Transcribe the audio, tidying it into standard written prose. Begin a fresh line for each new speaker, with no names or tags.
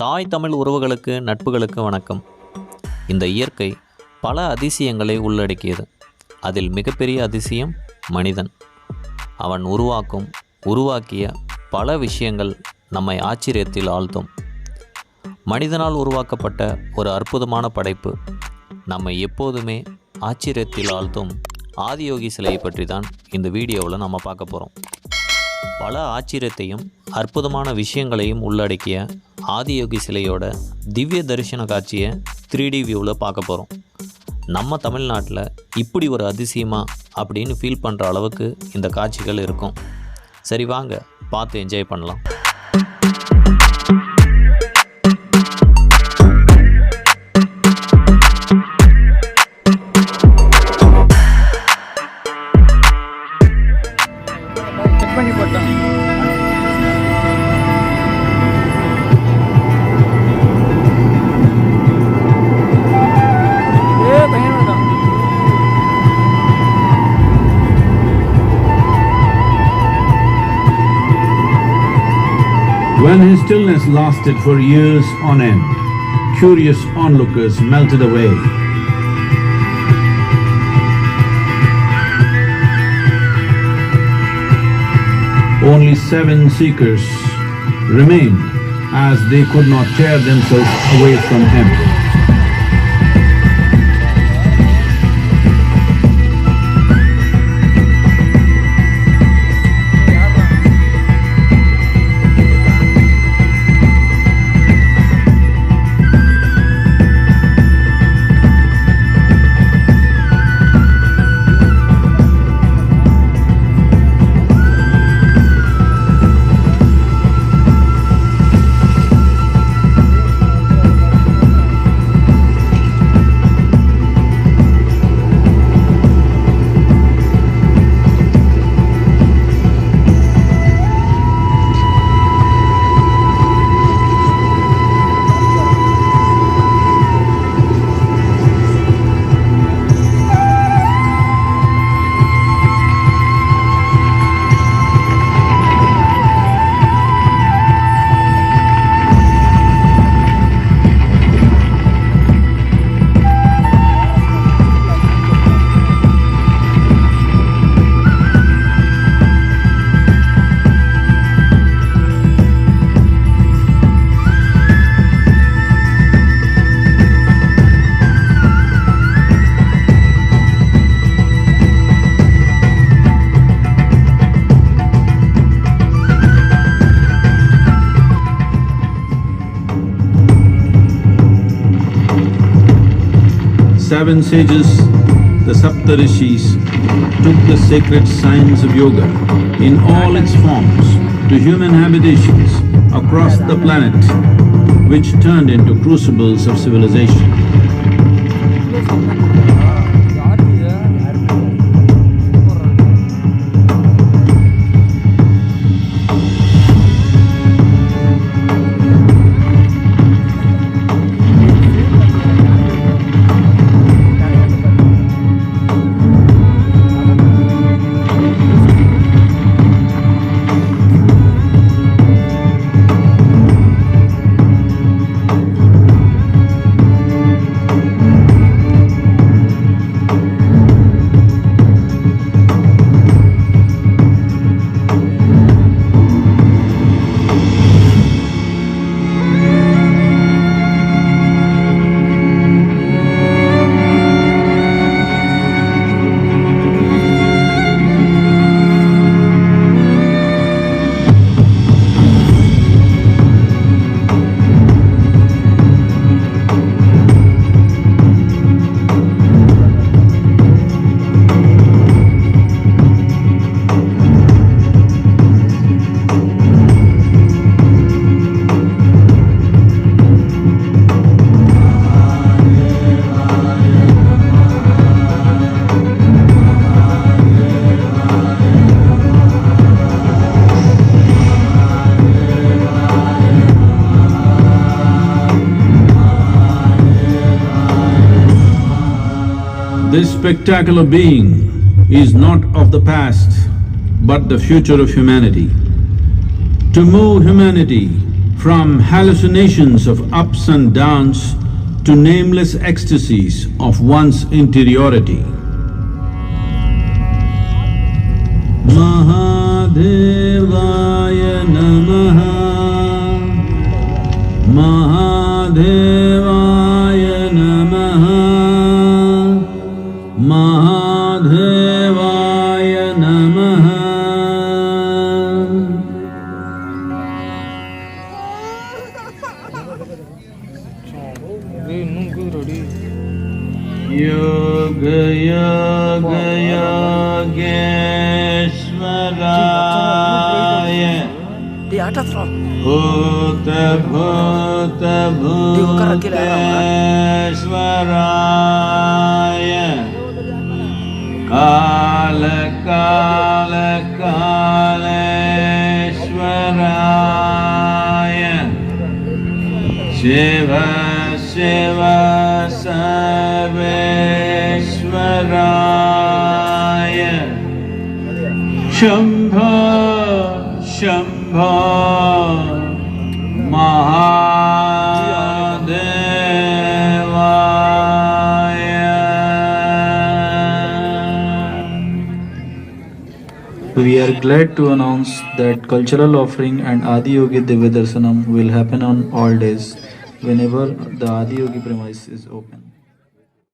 தாய் தமிழ் உறவுகளுக்கு நட்புகளுக்கு வணக்கம். இந்த இயற்கை பல அதிசயங்களை உள்ளடக்கியது. அதில் மிகப்பெரிய அதிசயம் மனிதன். அவன் உருவாக்கிய பல விஷயங்கள் நம்மை ஆச்சரியத்தில் ஆழ்த்தும். மனிதனால் உருவாக்கப்பட்ட ஒரு அற்புதமான படைப்பு நம்மை எப்போதுமே ஆச்சரியத்தில் ஆழ்த்தும் ஆதியோகி சிலையை பற்றி தான் இந்த வீடியோவில் நம்ம பார்க்க போகிறோம். பல ஆச்சரியத்தையும் அற்புதமான விஷயங்களையும் உள்ளடக்கிய ஆதியோகி சிலையோட திவ்ய தரிசன காட்சியை 3D வியூவில் பார்க்க போகிறோம். நம்ம தமிழ்நாட்டில் இப்படி ஒரு அதிசயமா அப்படின்னு ஃபீல் பண்ணுற அளவுக்கு இந்த காட்சிகள் இருக்கும். சரி, வாங்க பார்த்து என்ஜாய் பண்ணலாம்.
When his stillness lasted for years on end, curious onlookers melted away. Only 7 seekers remained, as they could not tear themselves away from him. Seven sages, the Saptarishis, took the sacred science of yoga in all its forms to human habitations across the planet, which turned into crucibles of civilization. This spectacular being is not of the past, but the future of humanity. To move humanity from hallucinations of ups and downs to nameless ecstasies of one's interiority. Mahadevaya Namaha, Mahadevaya Namaha, Mahadevaya Namaha. Yoga Yoga Yogeshwaraya, Bhuta Bhuta Bhuteshwaraya, Kala Kala Kaleshwaraya, Shiva Shiva Sarveshwaraya, Shambho Shambho Mahadevaya.
We are glad to announce that cultural offering and Adiyogi Divya Darshanam will happen on all days whenever the Adiyogi premise is open.